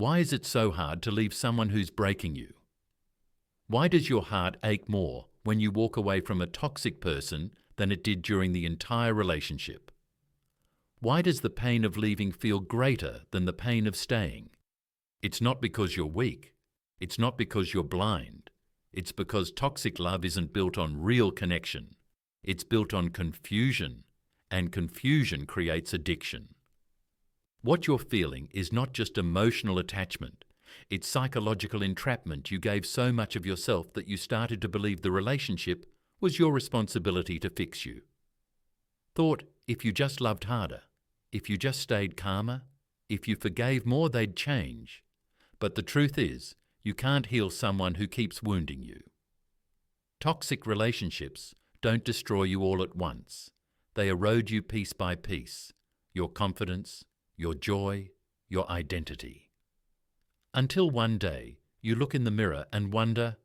Why is it so hard to leave someone who's breaking you? Why does your heart ache more when you walk away from a toxic person than it did during the entire relationship? Why does the pain of leaving feel greater than the pain of staying? It's not because you're weak. It's not because you're blind. It's because toxic love isn't built on real connection. It's built on confusion, and confusion creates addiction. What you're feeling is not just emotional attachment. It's psychological entrapment. You gave so much of yourself that you started to believe the relationship was your responsibility to fix you. Thought if you just loved harder, if you just stayed calmer, if you forgave more, they'd change. But the truth is, you can't heal someone who keeps wounding you. Toxic relationships don't destroy you all at once. They erode you piece by piece, your confidence, your joy, your identity. Until one day, you look in the mirror and wonder,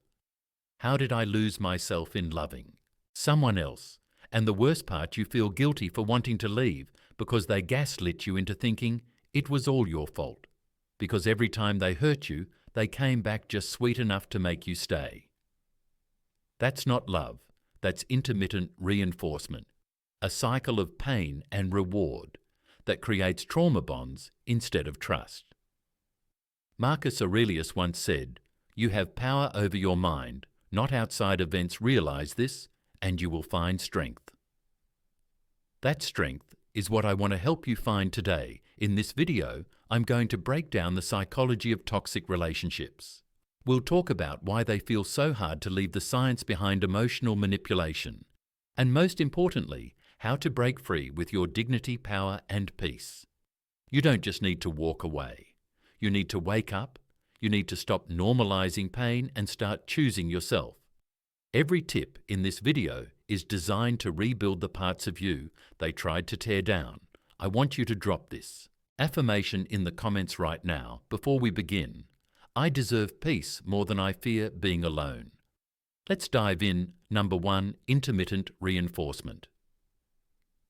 how did I lose myself in loving someone else? And the worst part, you feel guilty for wanting to leave because they gaslit you into thinking it was all your fault. Because every time they hurt you, they came back just sweet enough to make you stay. That's not love. That's intermittent reinforcement, a cycle of pain and reward that creates trauma bonds instead of trust. Marcus Aurelius once said, "You have power over your mind, not outside events. Realize this, and you will find strength." That strength is what I want to help you find today. In this video, I'm going to break down the psychology of toxic relationships. We'll talk about why they feel so hard to leave, the science behind emotional manipulation, and most importantly, how to break free with your dignity, power, and peace. You don't just need to walk away. You need to wake up. You need to stop normalizing pain and start choosing yourself. Every tip in this video is designed to rebuild the parts of you they tried to tear down. I want you to drop this affirmation in the comments right now before we begin. I deserve peace more than I fear being alone. Let's dive in. Number 1, intermittent reinforcement.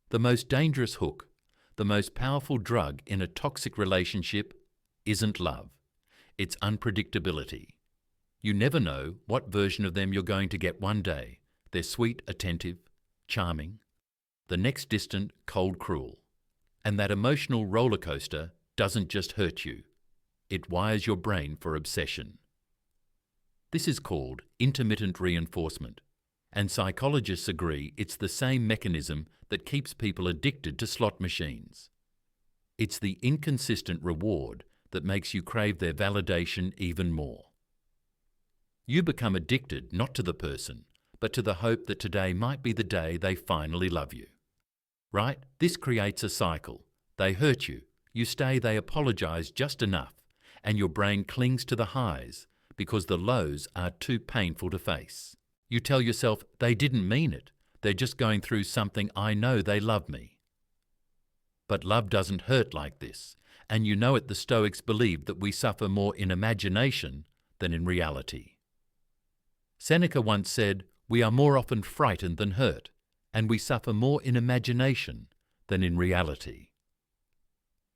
The most dangerous hook, the most powerful drug in a toxic relationship isn't love. It's unpredictability. You never know what version of them you're going to get one day. They're sweet, attentive, charming. The next distant, cold, cruel. And that emotional roller coaster doesn't just hurt you. It wires your brain for obsession. This is called intermittent reinforcement, and psychologists agree it's the same mechanism that keeps people addicted to slot machines. It's the inconsistent reward that makes you crave their validation even more. You become addicted not to the person, but to the hope that today might be the day they finally love you. Right? This creates a cycle. They hurt you, you stay, they apologize just enough, and your brain clings to the highs because the lows are too painful to face. You tell yourself, they didn't mean it. They're just going through something. I know they love me. But love doesn't hurt like this, and you know it. The Stoics believed that we suffer more in imagination than in reality. Seneca once said, "We are more often frightened than hurt, and we suffer more in imagination than in reality."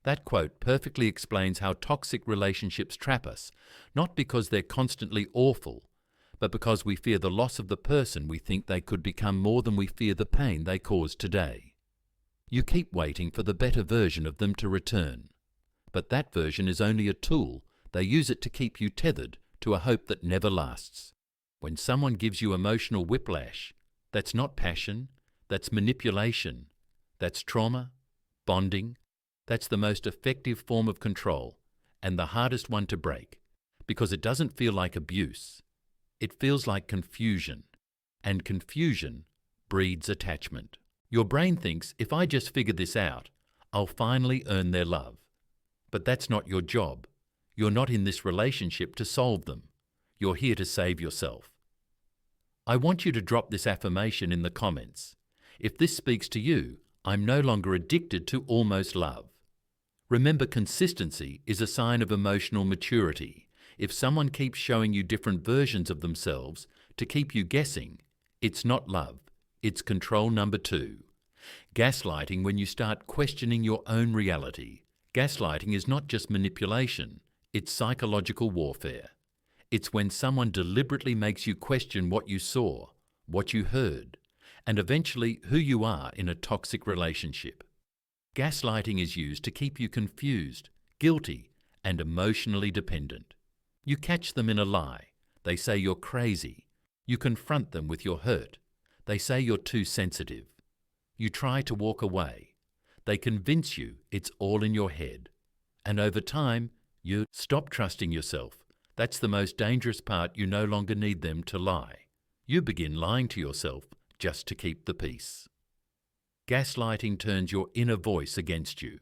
That quote perfectly explains how toxic relationships trap us, not because they're constantly awful, but because we fear the loss of the person we think they could become more than we fear the pain they cause today. You keep waiting for the better version of them to return, but that version is only a tool. They use it to keep you tethered to a hope that never lasts. When someone gives you emotional whiplash, that's not passion, that's manipulation, that's trauma, bonding. That's the most effective form of control and the hardest one to break, because it doesn't feel like abuse. It feels like confusion, and confusion breeds attachment. Your brain thinks, if I just figure this out, I'll finally earn their love. But that's not your job. You're not in this relationship to solve them. You're here to save yourself. I want you to drop this affirmation in the comments. If this speaks to you, I'm no longer addicted to almost love. Remember, consistency is a sign of emotional maturity. If someone keeps showing you different versions of themselves to keep you guessing, it's not love, it's control. Number 2. Gaslighting. When you start questioning your own reality. Gaslighting is not just manipulation, It's psychological warfare. It's when someone deliberately makes you question what you saw, what you heard, and eventually who you are in a toxic relationship. Gaslighting is used to keep you confused, guilty, and emotionally dependent. You catch them in a lie. They say you're crazy. You confront them with your hurt. They say you're too sensitive. You try to walk away. They convince you it's all in your head. And over time, you stop trusting yourself. That's the most dangerous part. You no longer need them to lie. You begin lying to yourself just to keep the peace. Gaslighting turns your inner voice against you,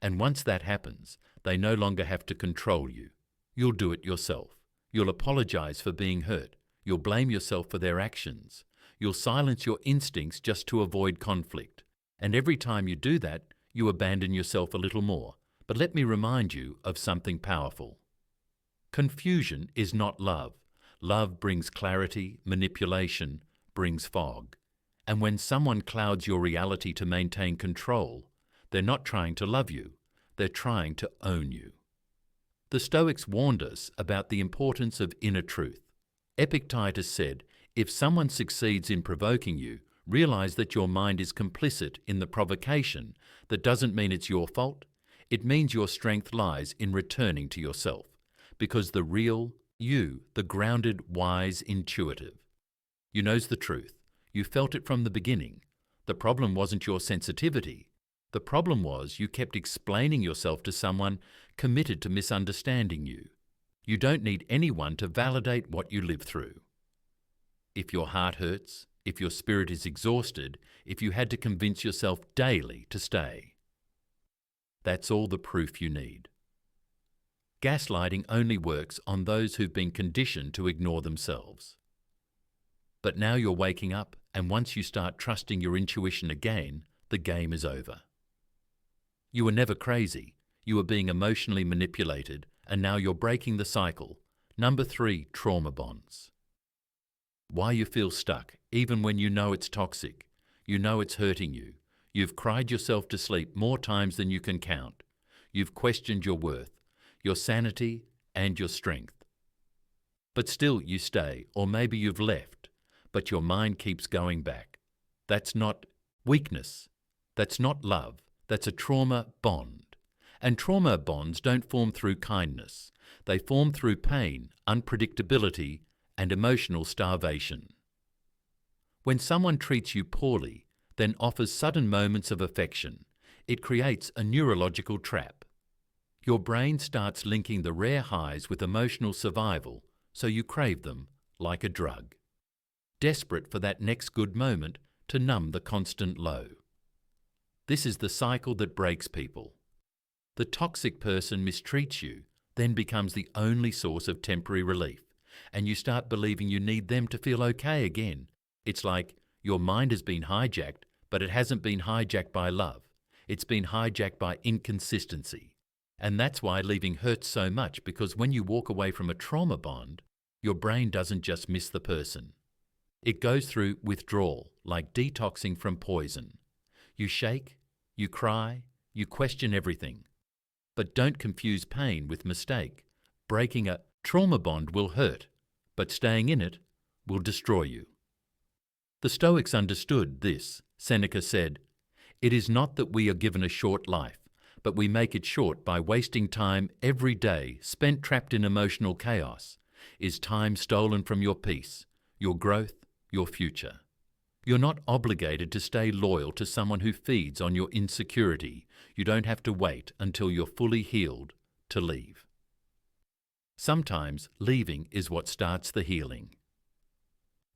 and once that happens, they no longer have to control you. You'll do it yourself. You'll apologize for being hurt. You'll blame yourself for their actions. You'll silence your instincts just to avoid conflict. And every time you do that, you abandon yourself a little more. But let me remind you of something powerful. Confusion is not love. Love brings clarity, manipulation brings fog. And when someone clouds your reality to maintain control, they're not trying to love you, they're trying to own you. The Stoics warned us about the importance of inner truth. Epictetus said, if someone succeeds in provoking you, realize that your mind is complicit in the provocation. That doesn't mean it's your fault. It means your strength lies in returning to yourself, because the real you, the grounded, wise, intuitive, you knows the truth. You felt it from the beginning. The problem wasn't your sensitivity. The problem was you kept explaining yourself to someone committed to misunderstanding you. You don't need anyone to validate what you live through. If your heart hurts, if your spirit is exhausted, if you had to convince yourself daily to stay, that's all the proof you need. Gaslighting only works on those who've been conditioned to ignore themselves. But now you're waking up, and once you start trusting your intuition again, the game is over. You were never crazy. You were being emotionally manipulated, and now you're breaking the cycle. Number 3, trauma bonds. Why you feel stuck, even when you know it's toxic. You know it's hurting you. You've cried yourself to sleep more times than you can count. You've questioned your worth, your sanity, and your strength. But still you stay, or maybe you've left, but your mind keeps going back. That's not weakness. That's not love. That's a trauma bond. And trauma bonds don't form through kindness. They form through pain, unpredictability, and emotional starvation. When someone treats you poorly, then offers sudden moments of affection, it creates a neurological trap. Your brain starts linking the rare highs with emotional survival, so you crave them like a drug, desperate for that next good moment to numb the constant low. This is the cycle that breaks people. The toxic person mistreats you, then becomes the only source of temporary relief, and you start believing you need them to feel okay again. It's like your mind has been hijacked, but it hasn't been hijacked by love. It's been hijacked by inconsistency. And that's why leaving hurts so much, because when you walk away from a trauma bond, your brain doesn't just miss the person. It goes through withdrawal, like detoxing from poison. You shake, you cry, you question everything. But don't confuse pain with mistake. Breaking a trauma bond will hurt, but staying in it will destroy you. The Stoics understood this. Seneca said, "It is not that we are given a short life, but we make it short by wasting time every day spent trapped in emotional chaos. Is time stolen from your peace, your growth, your future? You're not obligated to stay loyal to someone who feeds on your insecurity. You don't have to wait until you're fully healed to leave. Sometimes leaving is what starts the healing."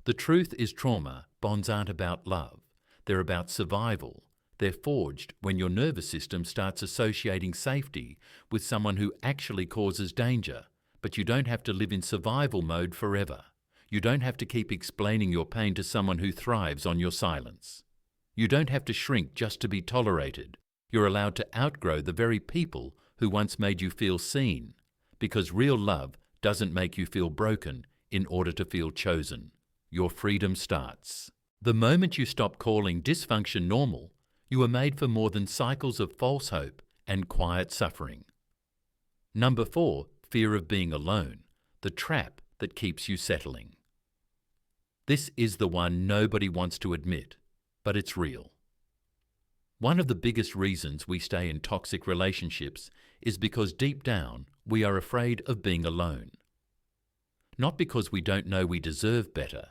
The truth is, trauma bonds aren't about love. They're about survival. They're forged when your nervous system starts associating safety with someone who actually causes danger. But you don't have to live in survival mode forever. You don't have to keep explaining your pain to someone who thrives on your silence. You don't have to shrink just to be tolerated. You're allowed to outgrow the very people who once made you feel seen, because real love doesn't make you feel broken in order to feel chosen. Your freedom starts the moment you stop calling dysfunction normal. You are made for more than cycles of false hope and quiet suffering. Number 4, fear of being alone, the trap that keeps you settling. This is the one nobody wants to admit, but it's real. One of the biggest reasons we stay in toxic relationships is because deep down we are afraid of being alone. Not because we don't know we deserve better,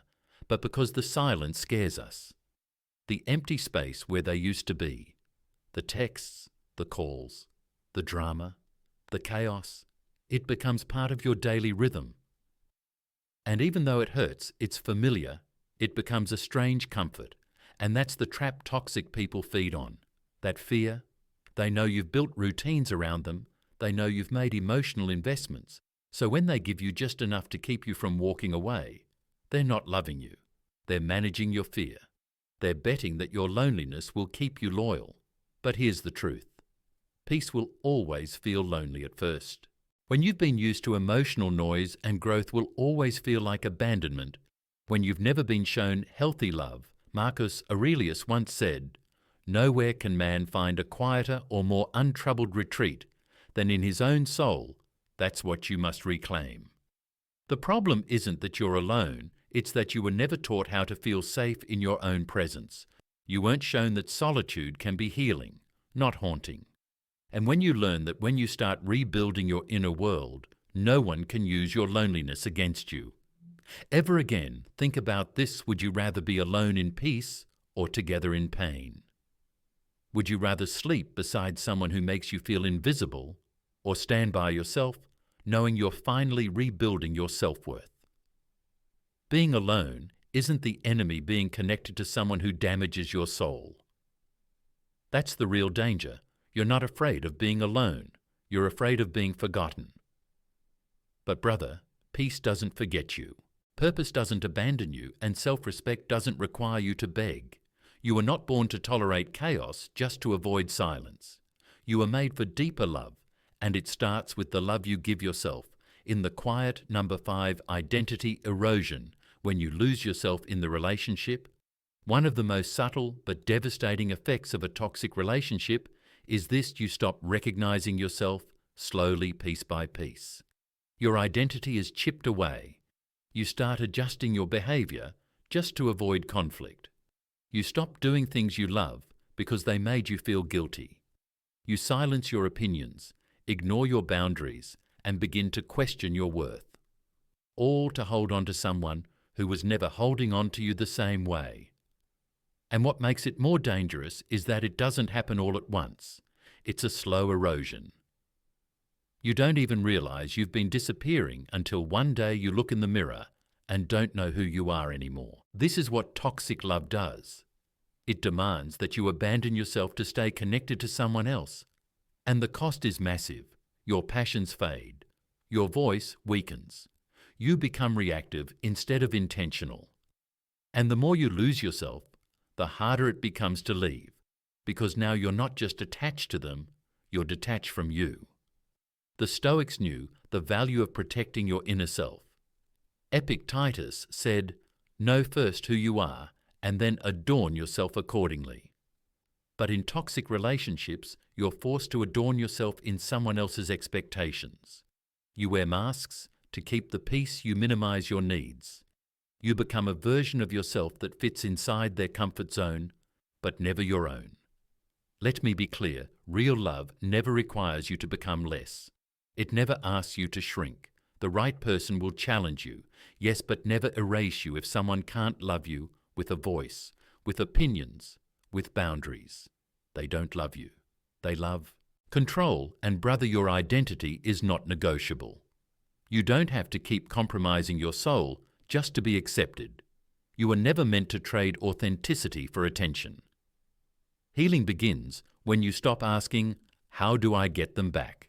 but because the silence scares us. The empty space where they used to be, the texts, the calls, the drama, the chaos, it becomes part of your daily rhythm. And even though it hurts, it's familiar, it becomes a strange comfort, and that's the trap toxic people feed on. That fear, they know you've built routines around them, they know you've made emotional investments, so when they give you just enough to keep you from walking away, they're not loving you, they're managing your fear. They're betting that your loneliness will keep you loyal. But here's the truth. Peace will always feel lonely at first. When you've been used to emotional noise, and growth will always feel like abandonment. When you've never been shown healthy love, Marcus Aurelius once said, "Nowhere can man find a quieter or more untroubled retreat than in his own soul. That's what you must reclaim." The problem isn't that you're alone, it's that you were never taught how to feel safe in your own presence. You weren't shown that solitude can be healing, not haunting. And when you learn that when you start rebuilding your inner world, no one can use your loneliness against you. Ever again, think about this: would you rather be alone in peace or together in pain? Would you rather sleep beside someone who makes you feel invisible, or stand by yourself, knowing you're finally rebuilding your self-worth? Being alone isn't the enemy being connected to someone who damages your soul. That's the real danger. You're not afraid of being alone. You're afraid of being forgotten. But brother, peace doesn't forget you. Purpose doesn't abandon you, and self-respect doesn't require you to beg. You were not born to tolerate chaos just to avoid silence. You were made for deeper love, and it starts with the love you give yourself. In the quiet number 5 identity erosion, when you lose yourself in the relationship, one of the most subtle but devastating effects of a toxic relationship is this: you stop recognizing yourself slowly, piece by piece. Your identity is chipped away. You start adjusting your behavior just to avoid conflict. You stop doing things you love because they made you feel guilty. You silence your opinions, ignore your boundaries, and begin to question your worth. All to hold on to someone who was never holding on to you the same way. And what makes it more dangerous is that it doesn't happen all at once. It's a slow erosion. You don't even realize you've been disappearing until one day you look in the mirror and don't know who you are anymore. This is what toxic love does. It demands that you abandon yourself to stay connected to someone else. And the cost is massive. Your passions fade. Your voice weakens. You become reactive instead of intentional. And the more you lose yourself, the harder it becomes to leave, because now you're not just attached to them, you're detached from you. The Stoics knew the value of protecting your inner self. Epictetus said, "Know first who you are, and then adorn yourself accordingly." But in toxic relationships, you're forced to adorn yourself in someone else's expectations. You wear masks. To keep the peace, you minimize your needs. You become a version of yourself that fits inside their comfort zone, but never your own. Let me be clear, real love never requires you to become less. It never asks you to shrink. The right person will challenge you, yes, but never erase you if someone can't love you with a voice, with opinions, with boundaries. They don't love you. They love control, and brother, your identity is not negotiable. You don't have to keep compromising your soul just to be accepted. You were never meant to trade authenticity for attention. Healing begins when you stop asking, "How do I get them back?"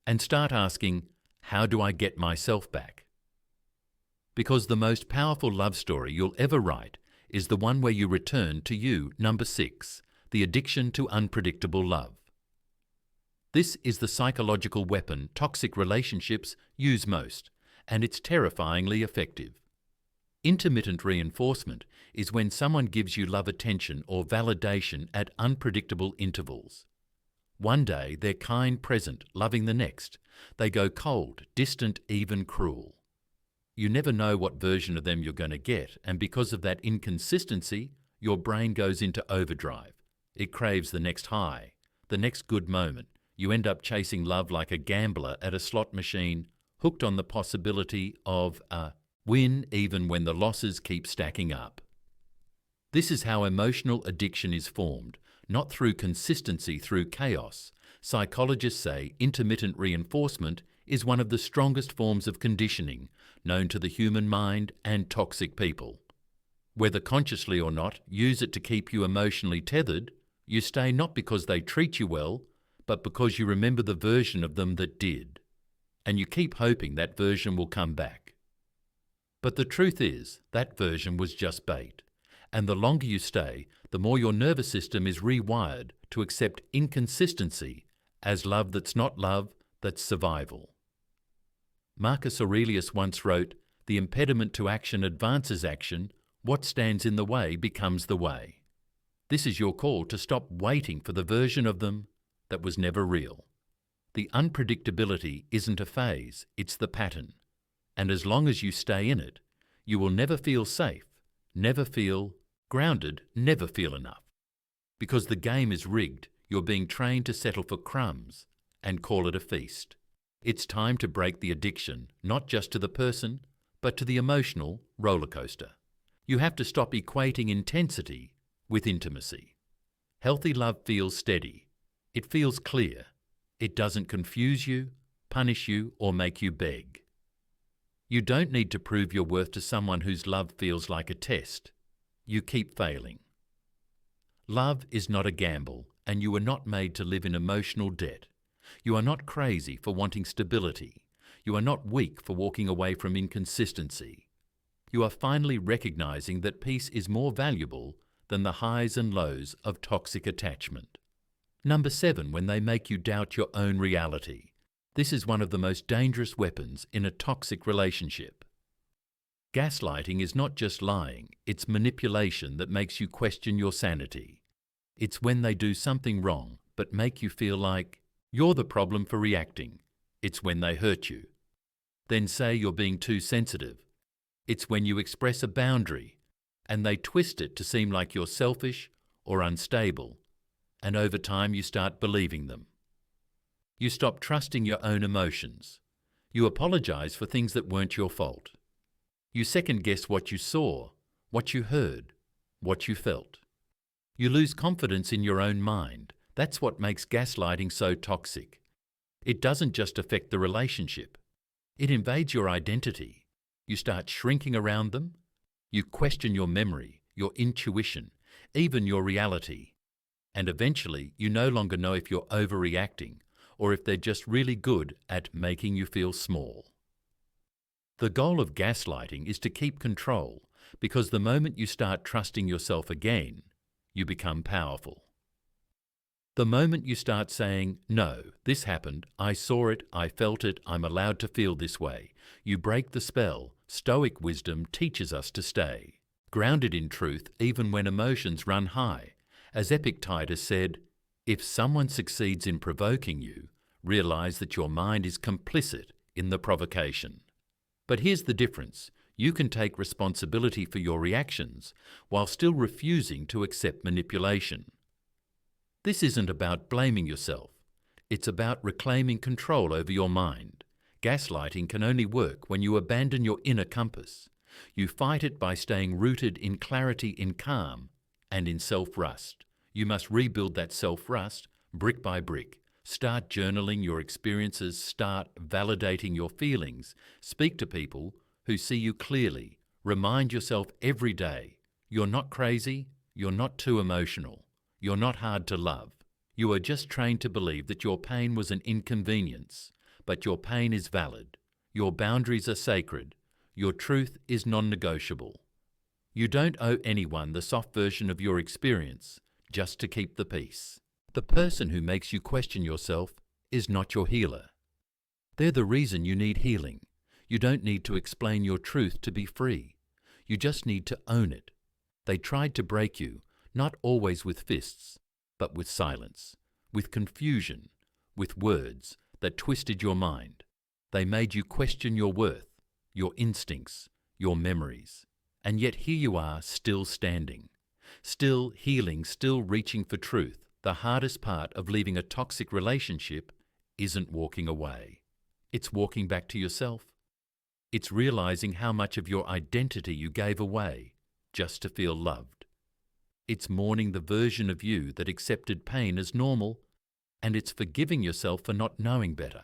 and start asking, "How do I get myself back?" Because the most powerful love story you'll ever write is the one where you return to you. Number 6, the addiction to unpredictable love. This is the psychological weapon toxic relationships use most, and it's terrifyingly effective. Intermittent reinforcement is when someone gives you love attention or validation at unpredictable intervals. One day they're kind, present, loving the next. They go cold, distant, even cruel. You never know what version of them you're going to get, and because of that inconsistency, your brain goes into overdrive. It craves the next high, the next good moment. You end up chasing love like a gambler at a slot machine, hooked on the possibility of a win even when the losses keep stacking up. This is how emotional addiction is formed, not through consistency, through chaos. Psychologists say intermittent reinforcement is one of the strongest forms of conditioning known to the human mind and toxic people. Whether consciously or not, use it to keep you emotionally tethered. You stay not because they treat you well, but because you remember the version of them that did. And you keep hoping that version will come back. But the truth is, that version was just bait. And the longer you stay, the more your nervous system is rewired to accept inconsistency as love that's not love, that's survival. Marcus Aurelius once wrote, "The impediment to action advances action. What stands in the way becomes the way." This is your call to stop waiting for the version of them that was never real. The unpredictability isn't a phase, it's the pattern. And as long as you stay in it, you will never feel safe, never feel grounded, never feel enough. Because the game is rigged, you're being trained to settle for crumbs and call it a feast. It's time to break the addiction, not just to the person, but to the emotional roller coaster. You have to stop equating intensity with intimacy. Healthy love feels steady. It feels clear. It doesn't confuse you, punish you, or make you beg. You don't need to prove your worth to someone whose love feels like a test. You keep failing. Love is not a gamble, and you are not made to live in emotional debt. You are not crazy for wanting stability. You are not weak for walking away from inconsistency. You are finally recognizing that peace is more valuable than the highs and lows of toxic attachment. Number 7, when they make you doubt your own reality. This is one of the most dangerous weapons in a toxic relationship. Gaslighting is not just lying, it's manipulation that makes you question your sanity. It's when they do something wrong but make you feel like you're the problem for reacting. It's when they hurt you. Then say you're being too sensitive. It's when you express a boundary and they twist it to seem like you're selfish or unstable, and over time you start believing them. You stop trusting your own emotions. You apologize for things that weren't your fault. You second-guess what you saw, what you heard, what you felt. You lose confidence in your own mind. That's what makes gaslighting so toxic. It doesn't just affect the relationship. It invades your identity. You start shrinking around them. You question your memory, your intuition, even your reality. And eventually, you no longer know if you're overreacting or if they're just really good at making you feel small. The goal of gaslighting is to keep control, because the moment you start trusting yourself again, you become powerful. The moment you start saying, "No, this happened, I saw it, I felt it, I'm allowed to feel this way," you break the spell. Stoic wisdom teaches us to stay grounded in truth even when emotions run high. As Epictetus said, "If someone succeeds in provoking you, realize that your mind is complicit in the provocation." But here's the difference. You can take responsibility for your reactions while still refusing to accept manipulation. This isn't about blaming yourself. It's about reclaiming control over your mind. Gaslighting can only work when you abandon your inner compass. You fight it by staying rooted in clarity, in calm, and in self-rust. You must rebuild that self-rust brick by brick. Start journaling your experiences, start validating your feelings. Speak to people who see you clearly. Remind yourself every day, you're not crazy, you're not too emotional, you're not hard to love. You are just trained to believe that your pain was an inconvenience, but your pain is valid. Your boundaries are sacred. Your truth is non-negotiable. You don't owe anyone the soft version of your experience just to keep the peace. The person who makes you question yourself is not your healer. They're the reason you need healing. You don't need to explain your truth to be free. You just need to own it. They tried to break you, not always with fists, but with silence. with confusion, with words that twisted your mind. They made you question your worth, your instincts, your memories. And yet here you are, still standing, still healing, still reaching for truth. The hardest part of leaving a toxic relationship isn't walking away. It's walking back to yourself. It's realizing how much of your identity you gave away just to feel loved. It's mourning the version of you that accepted pain as normal, and it's forgiving yourself for not knowing better.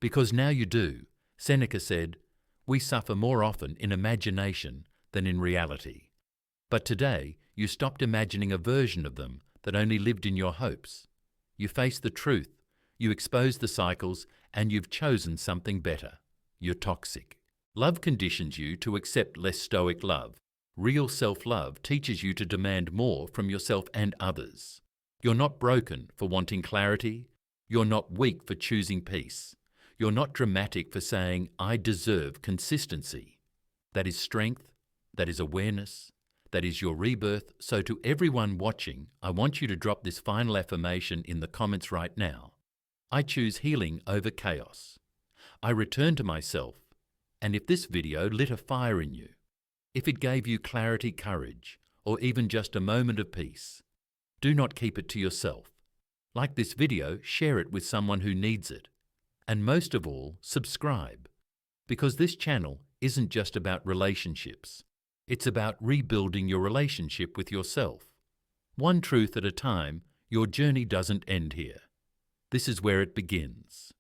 Because now you do. Seneca said, "We suffer more often in imagination than in reality." But today, you stopped imagining a version of them that only lived in your hopes. You face the truth, you expose the cycles, and you've chosen something better. You're toxic. Love conditions you to accept less stoic love. Real self-love teaches you to demand more from yourself and others. You're not broken for wanting clarity. You're not weak for choosing peace. You're not dramatic for saying, "I deserve consistency." That is strength. That is awareness. That is your rebirth. So to everyone watching, I want you to drop this final affirmation in the comments right now. I choose healing over chaos. I return to myself. And if this video lit a fire in you, if it gave you clarity, courage, or even just a moment of peace, do not keep it to yourself. Like this video, share it with someone who needs it. And most of all, subscribe. Because this channel isn't just about relationships. It's about rebuilding your relationship with yourself. One truth at a time. Your journey doesn't end here. This is where it begins.